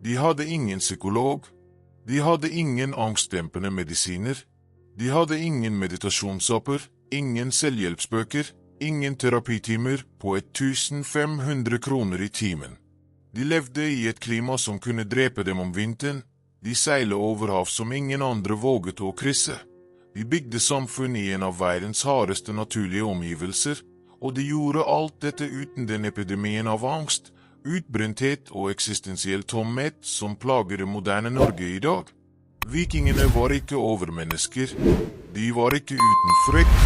De hadde ingen psykolog. De hadde ingen angstdempende medisiner. De hadde ingen meditasjonsapper, ingen selvhjelpsbøker, ingen terapitimer på 1500 kroner i timen. De levde i et klima som kunne drepe dem om vinteren. De seilet over hav som ingen andre våget å krysse. De bygde samfunn i en av verdens hardeste naturlige omgivelser, og de gjorde alt dette uten den epidemien av angst, utbrenthet og eksistensiell tomhet som plager det moderne Norge i dag. Vikingene var ikke overmennesker. De var ikke uten frykt,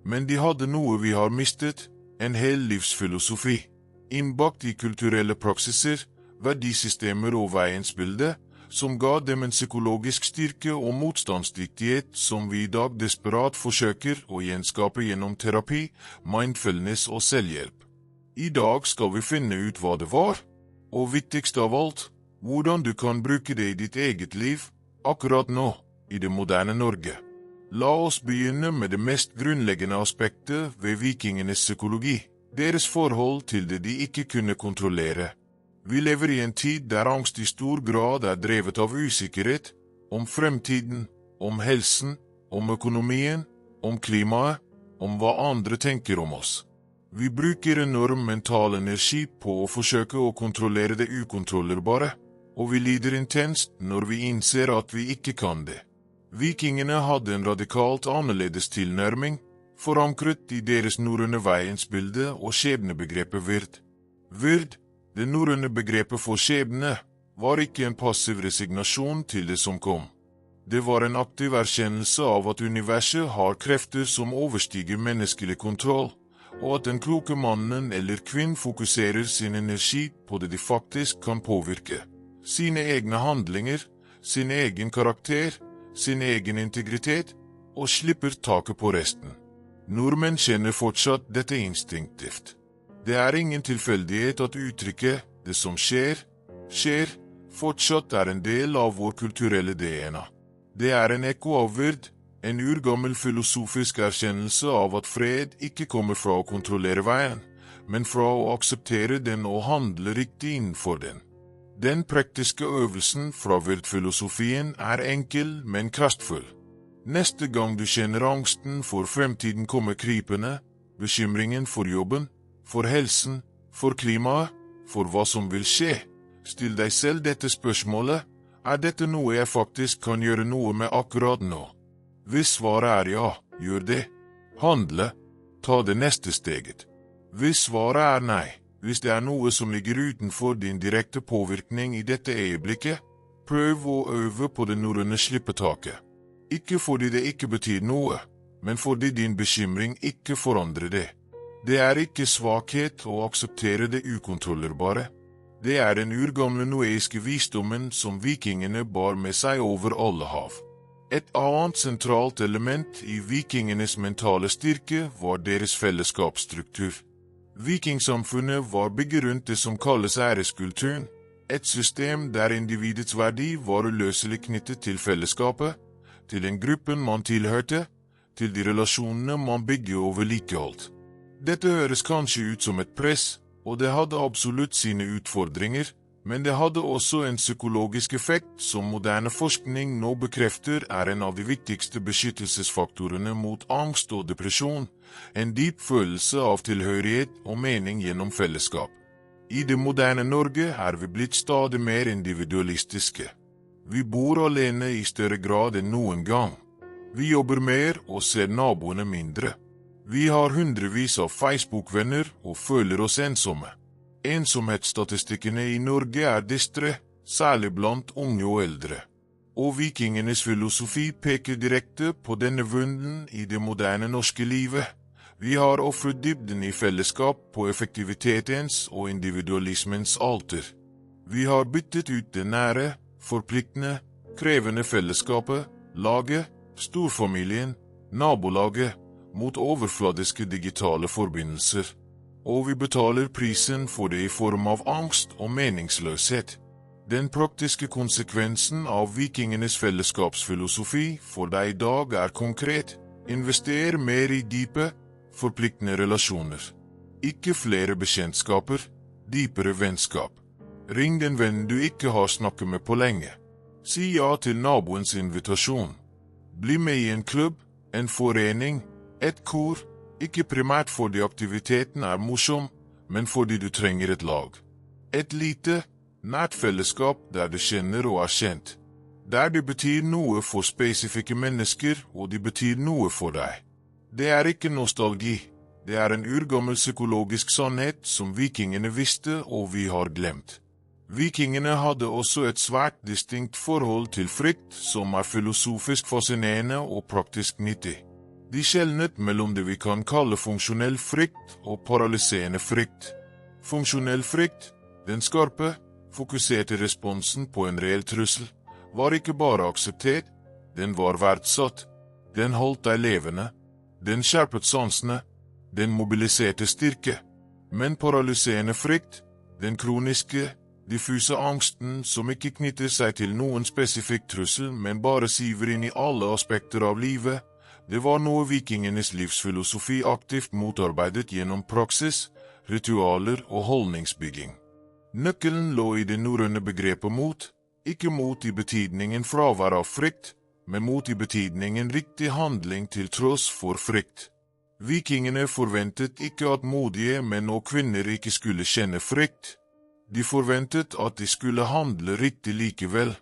men de hadde noe vi har mistet, en hel livsfilosofi. Innbakt i kulturelle praksiser, verdisystemer og veiensbilde, som ga dem en psykologisk styrke og motstandsdyktighet som vi i dag desperat forsøker å gjenskape gjennom terapi, mindfulness og selvhjelp. I dag skal vi finne ut hva det var, og viktigst av alt, hvordan du kan bruke det i ditt eget liv, akkurat nå, i det moderne Norge. La oss begynne med det mest grunnleggende aspektet ved vikingenes psykologi, deres forhold til det de ikke kunne kontrollere. Vi lever i en tid der angst i stor grad er drevet av usikkerhet, om fremtiden, om helsen, om økonomien, om klimaet, om hva andre tenker om oss. Vi bruker enorm mental energi på å forsøke å kontrollere det ukontrollerbare, og vi lider intenst når vi innser at vi ikke kan det. Vikingene hadde en radikalt annerledes tilnærming, forankret i deres norrøne veiensbilde og skjebnebegrepet Vird. Vird, det norrøne begrepet for skjebne, var ikke en passiv resignasjon til det som kom. Det var en aktiv erkjennelse av at universet har krefter som overstiger menneskelig kontroll, og at den kloke mannen eller kvinnen fokuserer sin energi på det de faktisk kan påvirke. Sine egne handlinger, sin egen karakter, sin egen integritet, og slipper taket på resten. Nordmenn kjenner fortsatt dette instinktivt. Det er ingen tilfeldighet at uttrykket «det som skjer», fortsatt er en del av vår kulturelle DNA. Det er en ekko av Vird, en urgammel filosofisk erkjennelse av at fred ikke kommer fra å kontrollere veien, men fra å akseptere den og handle riktig innenfor den. Den praktiske øvelsen fra Vird-filosofien er enkel, men kraftfull. Neste gang du kjenner angsten for fremtiden kommer krypende, bekymringen for jobben, for helsen, for klimaet, for hva som vil skje, still deg selv dette spørsmålet, er dette noe jeg faktisk kan gjøre noe med akkurat nå? Hvis svaret er ja, gjør det. Handle, ta det neste steget. Hvis svaret er nei, hvis det er noe som ligger utenfor din direkte påvirkning i dette øyeblikket, prøv å øve på det norrøne slippetaket. Ikke fordi det ikke betyr noe, men fordi din bekymring ikke forandrer det. Det er ikke svakhet å akseptere det ukontrollerbare. Det er den urgamle noeiske visdommen som vikingene bar med seg over alle hav. Et annet sentralt element i vikingenes mentale styrke var deres fellesskapsstruktur. Vikingsamfunnet var bygget rundt det som kalles æreskulturen, et system der individets verdi var uløselig knyttet til fellesskapet, til den gruppen man tilhørte, til de relasjonene man bygde og vedlikeholdt. Dette høres kanskje ut som et press, og det hadde absolutt sine utfordringer, men det hadde også en psykologisk effekt som moderne forskning nå bekrefter er en av de viktigste beskyttelsesfaktorene mot angst og depresjon, en dyp følelse av tilhørighet og mening gjennom fellesskap. I det moderne Norge er vi blitt stadig mer individualistiske. Vi bor alene i større grad enn noen gang. Vi jobber mer og ser naboene mindre. Vi har hundrevis av Facebook-venner og føler oss ensomme. Ensomhetsstatistikkene i Norge er dystre, særlig blant unge og eldre. Og vikingenes filosofi peker direkte på denne vunden i det moderne norske livet. Vi har offret dybden i fellesskap på effektivitetens og individualismens alter. Vi har byttet ut det nære, forpliktende, krevende fellesskapet, laget, storfamilien, nabolaget, mot overfladiske digitale forbindelser. Og vi betaler prisen for det i form av angst og meningsløshet. Den praktiske konsekvensen av vikingenes fellesskapsfilosofi for deg i dag er konkret. Invester mer i dype, forpliktende relasjoner. Ikke flere bekjentskaper, dypere vennskap. Ring en venn du ikke har snakket med på lenge. Si ja til naboens invitasjon. Bli med i en klubb, en forening, et kor, ikke primært fordi aktiviteten er morsom, men fordi du trenger et lag. Et lite, nært fellesskap der du kjenner og er kjent. Der de betyr noe for spesifikke mennesker, og de betyr noe for deg. Det er ikke nostalgi. Det er en urgammel psykologisk sannhet som vikingene visste og vi har glemt. Vikingene hadde også et svært distinkt forhold til frykt som er filosofisk fascinerende og praktisk nyttig. De skjelnet mellom det vi kan kalle funksjonell frykt og paralyserende frykt. Funksjonell frykt, den skarpe, fokuserte responsen på en reell trussel, var ikke bare akseptert, den var verdsatt. Den holdt deg levende. Den skjerpet sansene. Den mobiliserte styrke. Men paralyserende frykt, den kroniske, diffuse angsten som ikke knytter seg til noen spesifikk trussel, men bare siver inn i alle aspekter av livet, det var noe vikingenes livsfilosofi aktivt motarbeidet gjennom praksis, ritualer og holdningsbygging. Nøkkelen lå i det norrøne begrepet mot, ikke mot i betydningen fravær av frykt, men mot i betydningen riktig handling til tross for frykt. Vikingene forventet ikke at modige menn og kvinner ikke skulle kjenne frykt. De forventet at de skulle handle riktig likevel.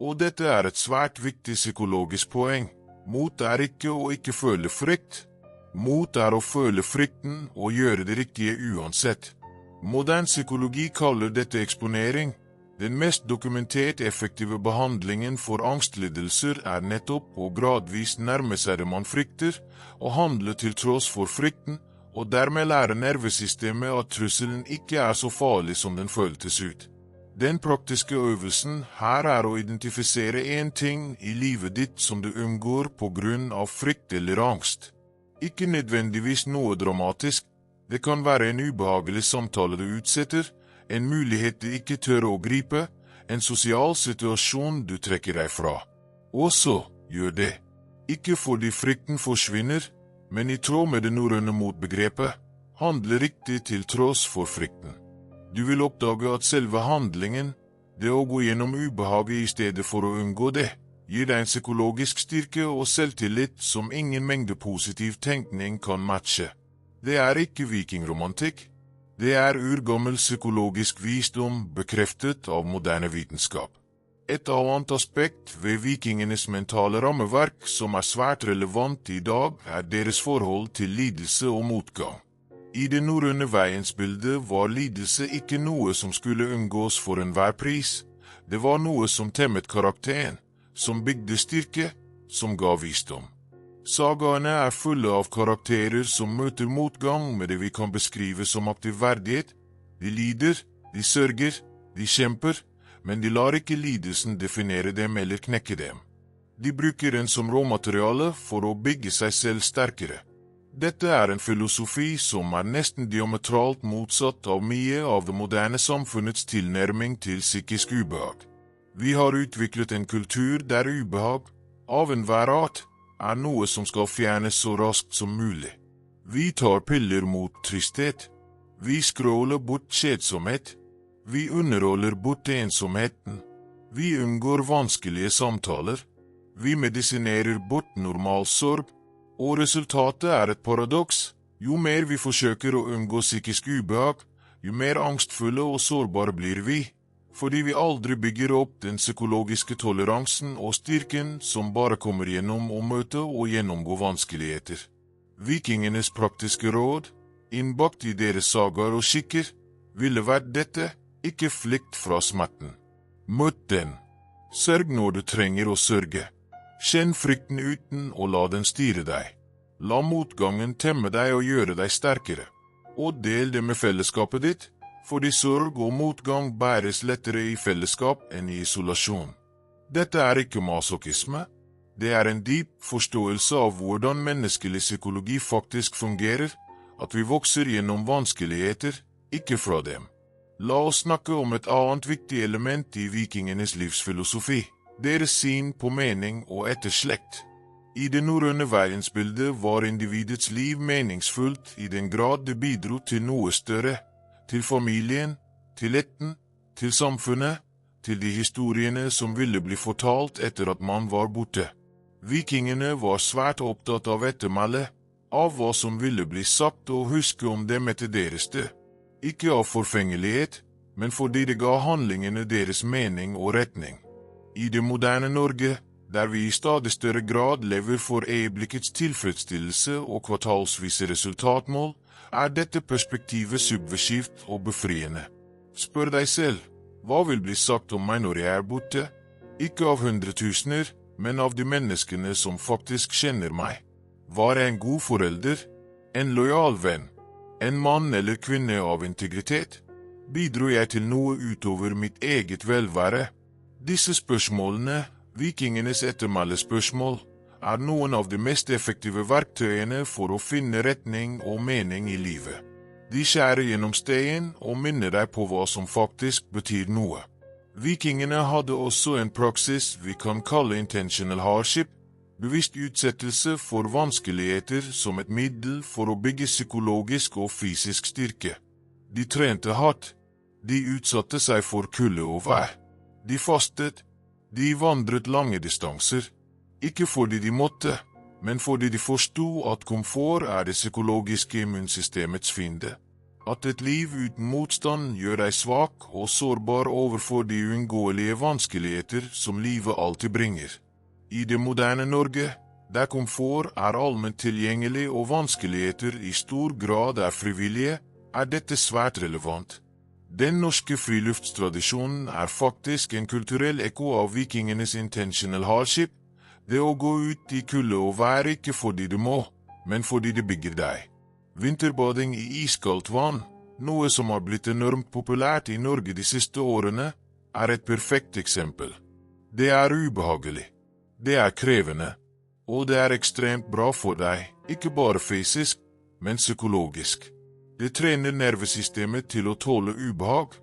Og dette er et svært viktig psykologisk poeng. Mot er ikke å ikke føle frykt. Mot er å føle frykten og gjøre det riktige uansett. Modern psykologi kaller dette eksponering. Den mest dokumentert effektive behandlingen for angstlidelser er nettopp å gradvis nærme seg det man frykter, og handle til tross for frykten, og dermed lære nervesystemet at trusselen ikke er så farlig som den føltes ut. Den praktiske øvelsen her er å identifisere en ting i livet ditt som du unngår på grunn av frykt eller angst. Ikke nødvendigvis noe dramatisk. Det kan være en ubehagelig samtale du utsetter, en mulighet du ikke tør å gripe, en sosial situasjon du trekker deg fra. Og så gjør det. Ikke fordi frykten forsvinner, men i tråd med det norrøne motbegrepet, handle riktig til tross for frykten. Du vil oppdage at selve handlingen, det å gå gjennom ubehaget i stedet for å unngå det, gir deg en psykologisk styrke og selvtillit som ingen mengde positiv tenkning kan matche. Det er ikke vikingromantikk. Det er urgammel psykologisk visdom bekreftet av moderne vitenskap. Et annet aspekt ved vikingenes mentale rammeverk som er svært relevant i dag, er deres forhold til lidelse og motgang. I det norrøne verdensbildet var lidelse ikke noe som skulle unngås for enhver pris. Det var noe som temmet karakteren, som bygde styrke, som ga visdom. Sagaene er fulle av karakterer som møter motgang med det vi kan beskrive som aktiv verdighet. De lider, de sørger, de kjemper, men de lar ikke lidelsen definere dem eller knekke dem. De bruker den som råmateriale for å bygge seg selv sterkere. Dette er en filosofi som er nesten diametralt motsatt av mye av det moderne samfunnets tilnærming til psykisk ubehag. Vi har utviklet en kultur der ubehag, av enhver art, er noe som skal fjernes så raskt som mulig. Vi tar piller mot tristhet. Vi scroller bort kjedsomhet. Vi underholder bort ensomheten. Vi unngår vanskelige samtaler. Vi medisinerer bort normal sorg. Og resultatet er et paradoks. Jo mer vi forsøker å unngå psykisk ubehag, jo mer angstfulle og sårbare blir vi. Fordi vi aldri bygger opp den psykologiske toleransen og styrken som bare kommer gjennom å møte og gjennomgå vanskeligheter. Vikingenes praktiske råd, innbakt i deres sagaer og skikker, ville vært dette, ikke flykt fra smerten. Møt den. Sørg når du trenger å sørge. Kjenn frykten uten å la den styre deg. La motgangen temme deg og gjøre deg sterkere. Og del det med fellesskapet ditt, fordi sorg og motgang bæres lettere i fellesskap enn i isolasjon. Dette er ikke masochisme. Det er en dyp forståelse av hvordan menneskelig psykologi faktisk fungerer, at vi vokser gjennom vanskeligheter, ikke fra dem. La oss snakke om et annet viktig element i vikingenes livsfilosofi, deres syn på mening og etterslekt. I det norrøne verdensbildet var individets liv meningsfullt i den grad det bidro til noe større, til familien, til ætten, til samfunnet, til de historiene som ville bli fortalt etter at man var borte. Vikingene var svært opptatt av ettermælet, av hva som ville bli sagt og huske om dem etter deres død. Ikke av forfengelighet, men fordi det ga handlingene deres mening og retning. I det moderne Norge, der vi i stadig større grad lever for øyeblikkets tilfredsstillelse og kvartalsvise resultatmål, dette perspektivet subversivt og befriende. Spør deg selv, hva vil bli sagt om meg når jeg er borte? Ikke av hundretusener, men av de menneskene som faktisk kjenner meg. Var jeg en god forelder? En lojal venn? En mann eller kvinne av integritet? Bidro jeg til noe utover mitt eget velvære? Disse spørsmålene, vikingenes ettermælespørsmål, noen av de mest effektive verktøyene for å finne retning og mening i livet. De skjærer gjennom steinen og minner deg på hva som faktisk betyr noe. Vikingene hadde også en praksis vi kan kalle intentional hardship, bevisst utsettelse for vanskeligheter som et middel for å bygge psykologisk og fysisk styrke. De trente hardt, de utsatte seg for kulde og vær. De fastet, de vandret lange distanser, ikke fordi de måtte, men fordi de forstod at komfort det psykologiske immunsystemets fiende. At et liv uten motstand gjør deg svak og sårbar overfor de uunngåelige vanskeligheter som livet alltid bringer. I det moderne Norge, der komfort allment tilgjengelig og vanskeligheter i stor grad frivillige, dette svært relevant. Den norske friluftstradisjonen faktisk en kulturell ekko av vikingenes intentional hardship, det å gå ut i kulde og vær ikke fordi du må, men fordi det bygger deg. Vinterbading i iskaldt vann, noe som har blitt enormt populært i Norge de siste årene, et perfekt eksempel. Det ubehagelig, det krevende, og det ekstremt bra for deg, ikke bare fysisk, men psykologisk. Det trener nervesystemet til å tåle ubehag.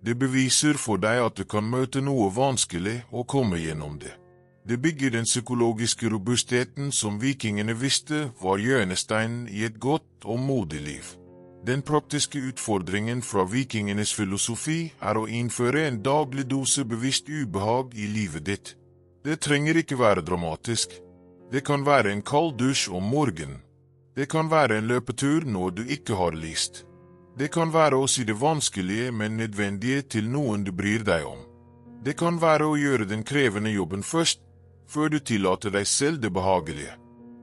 Det beviser for deg at du kan møte noe vanskelig og komme gjennom det. Det bygger den psykologiske robustheten som vikingene visste var hjørnesteinen i et godt og modig liv. Den praktiske utfordringen fra vikingenes filosofi å innføre en daglig dose bevisst ubehag i livet ditt. Det trenger ikke være dramatisk. Det kan være en kald dusj om morgenen. Det kan være en løpetur når du ikke har lyst. Det kan være å si det vanskelige, men nødvendige til noen du bryr deg om. Det kan være å gjøre den krevende jobben først, før du tillater deg selv det behagelige.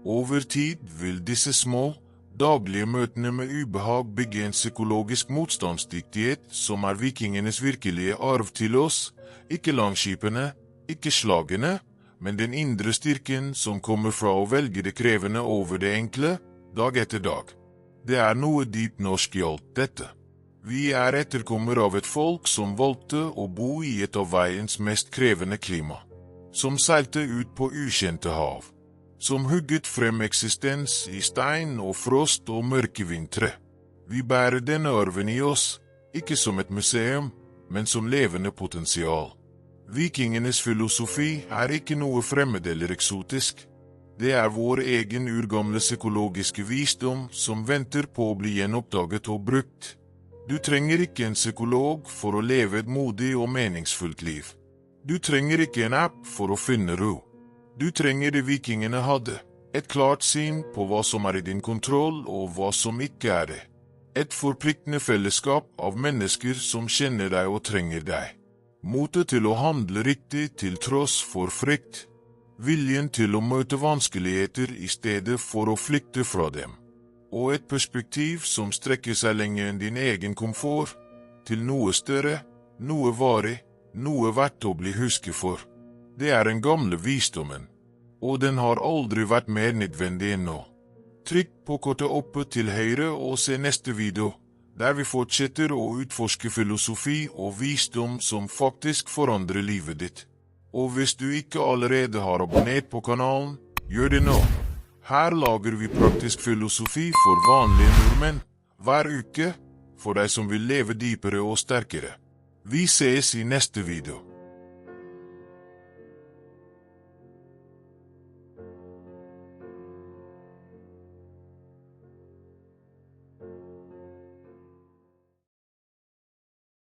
Over tid vil disse små, daglige møtene med ubehag bygge en psykologisk motstandsdyktighet som vikingenes virkelige arv til oss, ikke langskipene, ikke slagene, men den indre styrken som kommer fra å velge det krevende over det enkle, dag etter dag. Det noe dypt norsk i alt dette. Vi etterkommer av et folk som valgte å bo i et av veiens mest krevende klima. Som seilte ut på ukjente hav. Som hugget frem eksistens i stein og frost og mørke vintre. Vi bærer denne arven i oss, ikke som et museum, men som levende potensial. Vikingenes filosofi ikke noe fremmed eller eksotisk. Det vår egen urgamle psykologiske visdom som venter på å bli gjenoppdaget og brukt. Du trenger ikke en psykolog for å leve et modig og meningsfullt liv. Du trenger ikke en app for å finne ro. Du trenger det vikingene hadde, et klart syn på hva som i din kontroll og hva som ikke det. Et forpliktende fellesskap av mennesker som kjenner deg og trenger deg. Motet til å handle riktig til tross for frykt. Viljen til å møte vanskeligheter i stedet for å flykte fra dem. Og et perspektiv som strekker seg lenger enn din egen komfort, til noe større, noe varig, noe verdt å bli husket for. Det den gamle visdommen, og den har aldri vært mer nødvendig enn nå. Trykk på kortet oppe til høyre og se neste video, der vi fortsetter å utforske filosofi og visdom som faktisk forandrer livet ditt. Og hvis du ikke allerede har abonnert på kanalen, gjør det nå. Her lager vi praktisk filosofi for vanlige nordmenn, hver uke, for deg som vil leve dypere og sterkere. Vi ses i neste video.